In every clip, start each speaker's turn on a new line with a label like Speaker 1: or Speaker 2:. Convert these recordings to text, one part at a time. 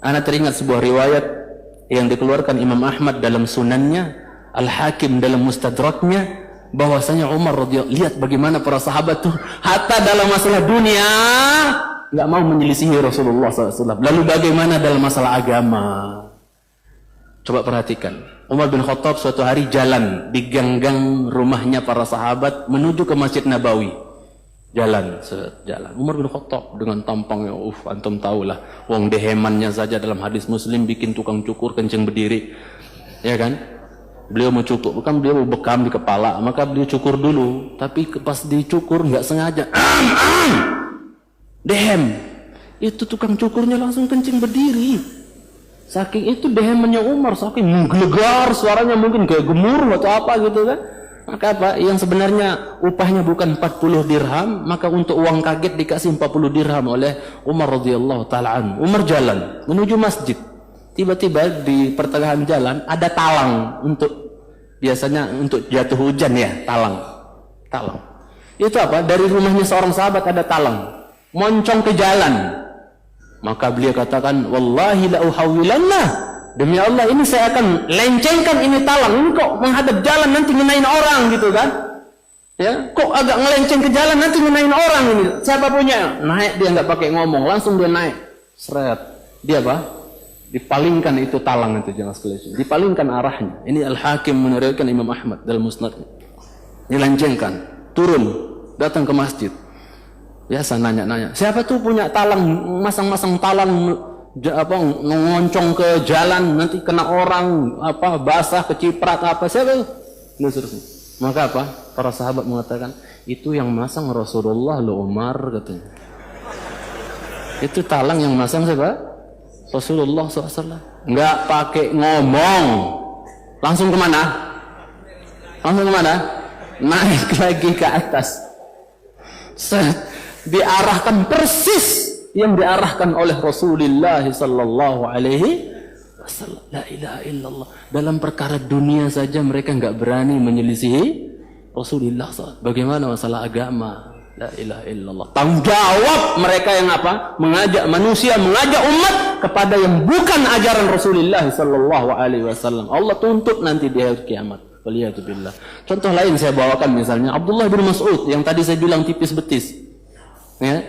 Speaker 1: Ana teringat sebuah riwayat yang dikeluarkan Imam Ahmad dalam sunannya, Al-Hakim dalam mustadraknya, bahwasanya Umar radhiyallahu, lihat bagaimana para sahabat tuh hatta dalam masalah dunia nggak mau menyelisihi Rasulullah SAW. Lalu bagaimana dalam masalah agama? Coba perhatikan. Umar bin Khattab suatu hari jalan di gang-gang rumahnya para sahabat menuju ke Masjid Nabawi. Jalan. Umar bin Khattab dengan tampangnya, antum tahulah, wong dehemannya saja dalam hadis Muslim bikin tukang cukur kencing berdiri, ya kan? Beliau mau cukur, bukan beliau mau bekam di kepala, maka beliau cukur dulu. Tapi pas dicukur nggak sengaja, dehem. Itu tukang cukurnya langsung kencing berdiri. Saking itu dehemannya Umar, saking menggelegar suaranya, mungkin kayak gemuruh atau apa gitu kan. Maka apa? Yang sebenarnya upahnya bukan 40 dirham, maka untuk uang kaget dikasih 40 dirham oleh Umar radhiyallahu taala anhu. Umar jalan menuju masjid. Tiba-tiba di pertengahan jalan ada talang, untuk biasanya untuk jatuh hujan ya, talang. Itu apa? Dari rumahnya seorang sahabat ada talang, moncong ke jalan. Maka beliau katakan, wallahi la uhawilanna, demi Allah ini saya akan lencengkan ini talang. Ini kok menghadap jalan nanti ngenain orang gitu kan? Ya, kok agak ngelenceng ke jalan nanti ngenain orang ini. Siapa punya? Naik dia, nggak pakai ngomong, langsung dia naik. Seret. Dia apa? Dipalingkan itu talang itu, jangan sekalian. Dipalingkan arahnya. Ini Al-Hakim meneriwayatkan Imam Ahmad dalam musnadnya. Dilencengkan, turun, datang ke masjid. Biasa nanya-nanya, siapa tuh punya talang, masang-masang talang apa ngoncong ke jalan nanti kena orang apa basah keciprat apa, siapa? Maka apa? Para sahabat mengatakan, itu yang masang Rasulullah lo Umar, katanya. Itu talang yang masang siapa? Rasulullah SAW. Nggak pakai ngomong, langsung kemana? Naik lagi ke atas. Diarahkan persis yang diarahkan oleh Rasulullah sallallahu alaihi wasallam. La ilaha illallah. Dalam perkara dunia saja mereka enggak berani menyelisihi Rasulullah SAW. Bagaimana masalah agama? La ilaha illallah. Tanggung jawab mereka yang apa? Mengajak manusia, mengajak umat kepada yang bukan ajaran Rasulullah sallallahu alaihi wasallam. Allah tuntut nanti di hari kiamat. Waliyatubillah. Contoh lain saya bawakan, misalnya Abdullah bin Mas'ud yang tadi saya bilang tipis betis. Ya,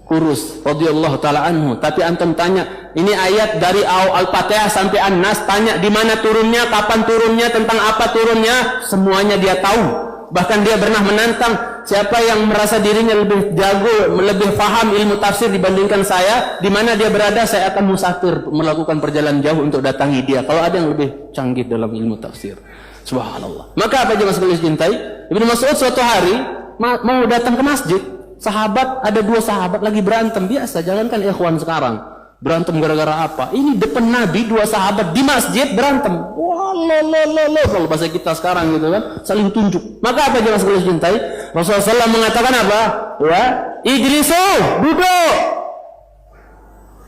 Speaker 1: kurus radhiyallahu taala anhu. Tapi antum tanya, ini ayat dari Al-Fatihah sampai An-Nas, tanya di mana turunnya, kapan turunnya, tentang apa turunnya, semuanya dia tahu. Bahkan dia pernah menantang, siapa yang merasa dirinya lebih jago, lebih paham ilmu tafsir dibandingkan saya, di mana dia berada, saya akan musafir melakukan perjalanan jauh untuk datangi dia. Kalau ada yang lebih canggih dalam ilmu tafsir. Subhanallah. Maka apa jemaah sekalian cintai? Ibnu Mas'ud suatu hari mau datang ke masjid. Sahabat, ada dua sahabat lagi berantem. Biasa, jangankan ikhwan sekarang berantem gara-gara apa? Ini depan Nabi, dua sahabat di masjid berantem. Wah, kalau bahasa kita sekarang gitu kan, saling tunjuk. Maka apa jemaah sekalian cintai? Rasulullah SAW mengatakan apa? Ya, ijlisu, duduk.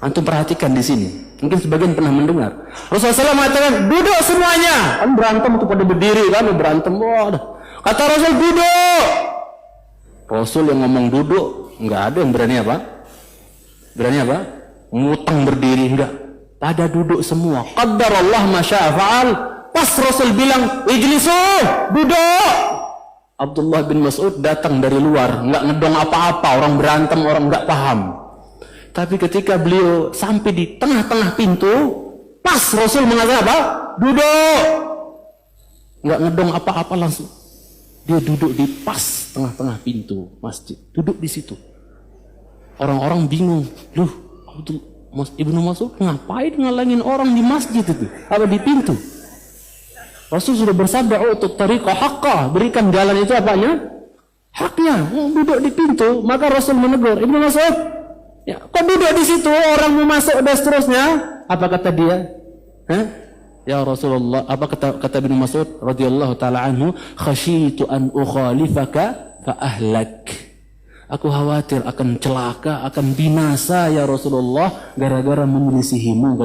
Speaker 1: Antum perhatikan di sini. Mungkin sebagian pernah mendengar. Rasulullah SAW mengatakan, duduk semuanya. Kan berantem itu pada berdiri kan, berantem. Wah, kata Rasul, duduk. Rasul yang ngomong duduk, nggak ada yang berani apa? Ngutang berdiri, enggak. Pada duduk semua. Qaddarallah masya'a fa'al. Pas Rasul bilang, ijlisu, duduk. Abdullah bin Mas'ud datang dari luar, nggak ngedong apa-apa, orang berantem, orang nggak paham. Tapi ketika beliau sampai di tengah-tengah pintu, pas Rasul mengatakan apa? Duduk. Nggak ngedong apa-apa, langsung dia duduk di pas tengah-tengah pintu masjid, duduk di situ. Orang-orang bingung, loh, Ibnu Mas'ud ngapain ngalangin orang di masjid itu? Apa di pintu? Rasul sudah bersabda, untuk tariqah haqqah, berikan jalan itu apanya? Haknya. Duduk di pintu, maka Rasul menegur, Ibnu Mas'ud, ya, kok duduk di situ? Orang mau masuk dan seterusnya. Apa kata dia? Ya Rasulullah, apa kata Ibnu Mas'ud radhiyallahu taala anhu, khasyitu an ukhalifaka fa ahlak. Aku khawatir akan celaka, akan binasa ya Rasulullah gara-gara menyelisihimu,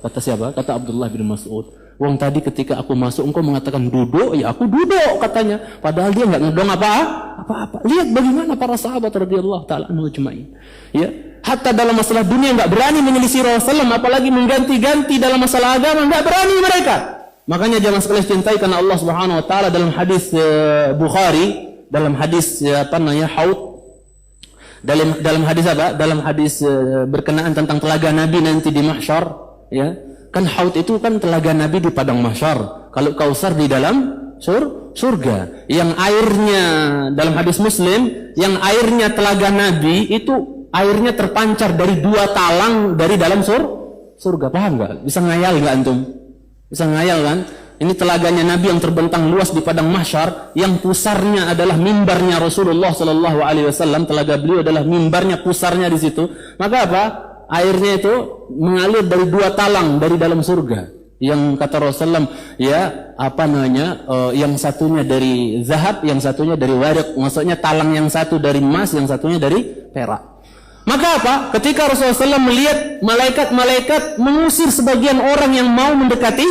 Speaker 1: kata siapa? Kata Abdullah bin Mas'ud. Wong tadi ketika aku masuk engkau mengatakan duduk, ya aku duduk katanya. Padahal dia enggak ngedong apa-apa. Lihat bagaimana para sahabat radhiyallahu taala anhu ajma'in. Ya, Hatta dalam masalah dunia nggak berani menyelisih Rasulullah, apalagi mengganti-ganti dalam masalah agama, nggak berani mereka. Makanya jamaah sekalian cintai karena Allah Subhanahu wa taala dalam hadis Bukhari, dalam hadis Haud, dalam hadis apa? Dalam hadis berkenaan tentang telaga Nabi nanti di mahsyar, ya. Kan Haud itu kan telaga Nabi di padang mahsyar. Kalau Kausar di dalam surga. Yang airnya dalam hadis Muslim, yang airnya telaga Nabi itu airnya terpancar dari 2 talang dari dalam surga. Paham nggak? Bisa ngayal nggak antum? Bisa ngayal kan? Ini telaganya Nabi yang terbentang luas di padang mahsyar, yang pusarnya adalah mimbarnya Rasulullah Sallallahu Alaihi Wasallam. Telaga beliau adalah mimbarnya, pusarnya di situ. Maka apa? Airnya itu mengalir dari 2 talang dari dalam surga. Yang kata Rasulullah, ya yang satunya dari zahab, yang satunya dari warik. Maksudnya talang yang satu dari emas, yang satunya dari perak. Maka apa? Ketika Rasulullah SAW melihat malaikat-malaikat mengusir sebagian orang yang mau mendekati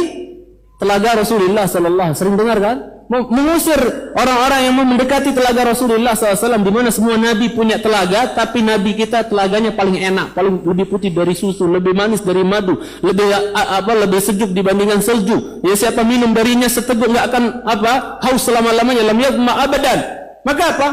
Speaker 1: telaga Rasulullah SAW, sering dengar kan? Mengusir orang-orang yang mau mendekati telaga Rasulullah SAW, di mana semua Nabi punya telaga, tapi Nabi kita telaganya paling enak, paling lebih putih dari susu, lebih manis dari madu, lebih sejuk dibandingkan salju. Ya, siapa minum darinya seteguk nggak akan haus selama-lamanya, lam yadma abadan. Maka apa?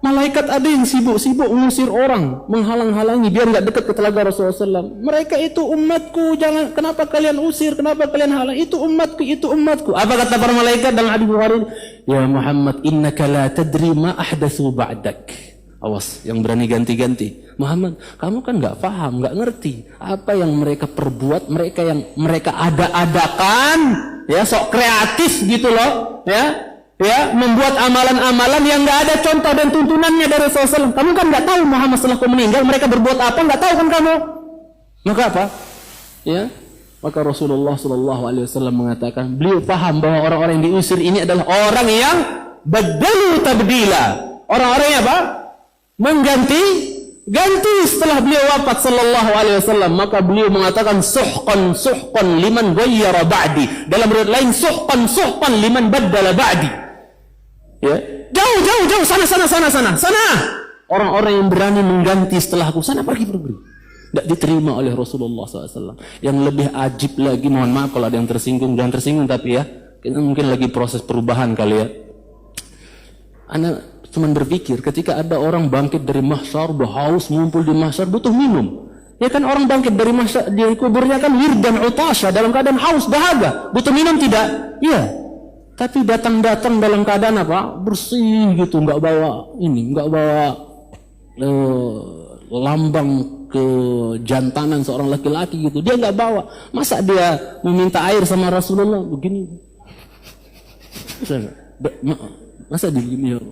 Speaker 1: Malaikat ada yang sibuk-sibuk mengusir orang, menghalang-halangi biar nggak dekat ke telaga Rasulullah SAW. Mereka itu umatku, jangan, kenapa kalian usir, kenapa kalian halang? Itu umatku, itu umatku. Apa kata para malaikat dalam hadis Bukhari? Ya Muhammad, innaka la tadri ma ahdatsu ba'dak. Awas, yang berani ganti-ganti. Muhammad, kamu kan nggak paham, nggak ngerti apa yang mereka perbuat, mereka ada-adakan, ya, sok kreatif gitu loh, ya, membuat amalan-amalan yang nggak ada contoh dan tuntunannya dari Rasulullah. Kamu kan nggak tahu Muhammad setelah kau meninggal mereka berbuat apa, nggak tahu kan kamu? Maka apa? Ya, maka Rasulullah SAW mengatakan, beliau paham bahwa orang-orang yang diusir ini adalah orang yang badalu tabdila, orang-orang yang apa? Ganti setelah beliau wafat sallallahu alaihi wasallam. Maka beliau mengatakan suhqan liman ghayyara ba'di. Dalam riwayat lain suhqan liman baddala ba'di. Ya, jauh sana. Orang-orang yang berani mengganti setelahku, sana pergi. Tidak diterima oleh Rasulullah SAW. Yang lebih ajib lagi, mohon maaf kalau ada yang tersinggung, jangan tersinggung, tapi ya, kita mungkin lagi proses perubahan kali ya. Anda cuma berpikir, ketika ada orang bangkit dari mahsyar, udah haus, ngumpul di mahsyar, butuh minum. Ya kan, orang bangkit dari mahsyar, di kuburnya kan wirdan utasha, dalam keadaan haus, dahaga, butuh minum tidak? Iya. Tapi datang dalam keadaan apa? Bersih gitu, nggak bawa lambang kejantanan seorang laki-laki gitu. Dia nggak bawa. Masa dia meminta air sama Rasulullah begini? Masa begini ya?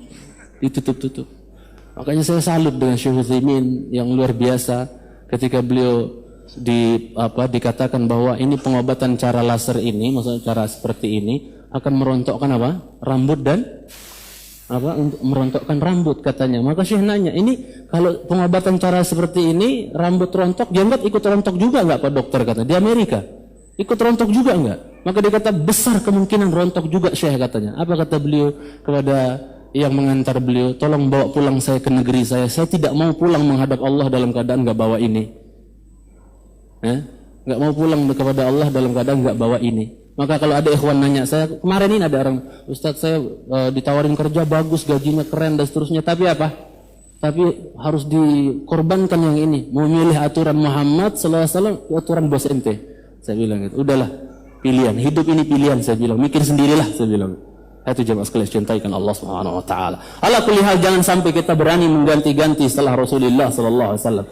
Speaker 1: Ditutup. Makanya saya salut dengan Syekh Utsaimin yang luar biasa ketika beliau dikatakan bahwa ini pengobatan cara laser ini, maksudnya cara seperti ini akan merontokkan apa? Rambut dan untuk merontokkan rambut katanya. Maka Syekh nanya, ini kalau pengobatan cara seperti ini rambut rontok, dianggap ikut rontok juga enggak Pak Dokter, kata di Amerika? Ikut rontok juga enggak? Maka dia kata besar kemungkinan rontok juga Syekh katanya. Apa kata beliau kepada yang mengantar beliau? Tolong bawa pulang saya ke negeri saya. Saya tidak mau pulang menghadap Allah dalam keadaan enggak bawa ini. Enggak mau pulang kepada Allah dalam keadaan enggak bawa ini. Maka kalau ada ikhwan nanya, saya kemarin ini ada orang, Ustadz saya ditawarin kerja bagus, gajinya keren dan seterusnya, tapi apa? Tapi harus dikorbankan yang ini, mau milih aturan Muhammad sallallahu alaihi wasallam, aturan bos ente. Saya bilang gitu, udahlah, pilihan, hidup ini pilihan, saya bilang, mikir sendirilah, saya bilang. Itu jemaah sekalian cintaikan Allah Subhanahu wa taala. Ala kulli hal, jangan sampai kita berani mengganti-ganti setelah Rasulullah sallallahu alaihi wasallam.